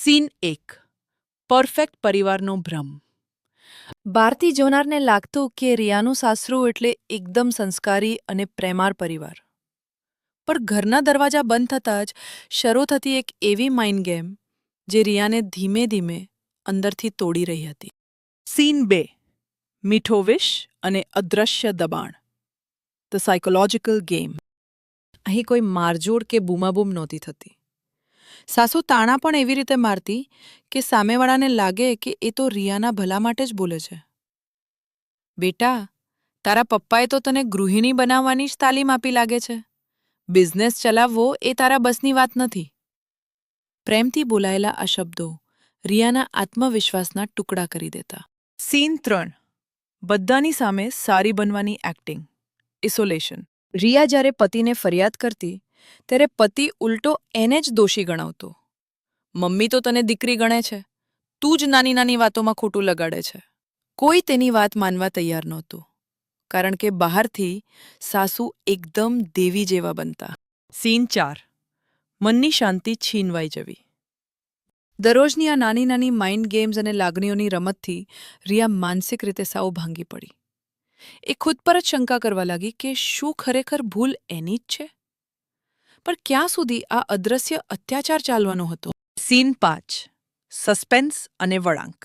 Scene 1 perfect પરિવારનો ભ્રમ. બહારથી જોનારને લાગતું કે રિયાનું સાસરું એટલે એકદમ સંસ્કારી અને પ્રેમાળ પરિવાર. પણ ઘરના દરવાજા બંધ થતાં જ શરૂ થતી એક એવી માઇન્ડ ગેમ જે રિયાને ધીમે ધીમે અંદરથી તોડી રહી હતી. સીન 2 મીઠો વિષ અને અદૃશ્ય દબાણ. The psychological game. અહીં કોઈ મારઝોડ કે બૂમાબૂમ નહોતી થતી. સાસુ તાણા પણ એવી રીતે મારતી કે સામેવાળાને લાગે કે એ તો રિયાના ભલા માટે જ બોલે છે. બેટા, તારા પપ્પાએ તો તને ગૃહિણી બનાવવાની જ તાલીમ આપી લાગે છે. બિઝનેસ ચલાવવો એ તારા બસની વાત નથી. પ્રેમથી બોલાયેલા આ શબ્દો રિયાના આત્મવિશ્વાસના ટુકડા કરી દેતા. સીન 3 બધાની સામે સારી બનવાની એક્ટિંગ. ઇસોલેશન. રિયા જ્યારે પતિને ફરિયાદ કરતી ત્યારે પતિ ઉલટો એને જ દોષી ગણાવતો. મમ્મી તો તને દીકરી ગણે છે, તું જ નાની નાની વાતોમાં ખોટું લગાડે છે. કોઈ તેની વાત માનવા તૈયાર નહોતું, કારણ કે બહારથી સાસુ એકદમ દેવી જેવા બનતા. સીન 4 મનની શાંતિ છીનવાઈ જવી. દરરોજની આ નાની નાની માઇન્ડ ગેમ્સ અને લાગણીઓની રમતથી રિયા માનસિક રીતે સાવ ભાંગી પડી. એ ખુદ પર જ શંકા કરવા લાગી કે શું ખરેખર ભૂલ એની જ છે? પણ ક્યાં સુધી આ અદ્રશ્ય અત્યાચાર ચાલવાનો હતો? સીન 5 સસ્પેન્સ અને વળાંક.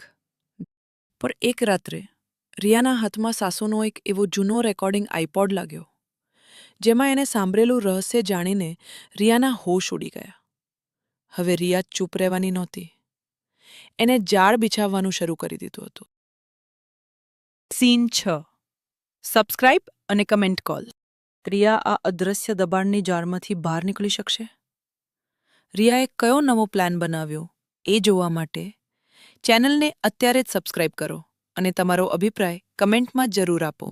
પણ એક રાત્રે રિયાના હાથમાં સાસુનો એક એવો જૂનો રેકોર્ડિંગ આઈપોડ લાગ્યો, જેમાં એને સાંભળેલું રહસ્ય જાણીને રિયાના હોશ ઉડી ગયા. હવે રિયા ચૂપ રહેવાની નહોતી. એને જાળ બિછાવવાનું શરૂ કરી દીધું હતું. સીન 6 સબસ્ક્રાઇબ અને કમેન્ટ કોલ. રિયા આ અદ્રશ્ય દબાણની જાળમાંથી બહાર નીકળી શકશે? રિયાએ કયો નવો પ્લાન બનાવ્યો એ જોવા માટે ચેનલને અત્યારે જ સબસ્ક્રાઇબ કરો અને તમારો અભિપ્રાય કમેન્ટમાં જરૂર આપો.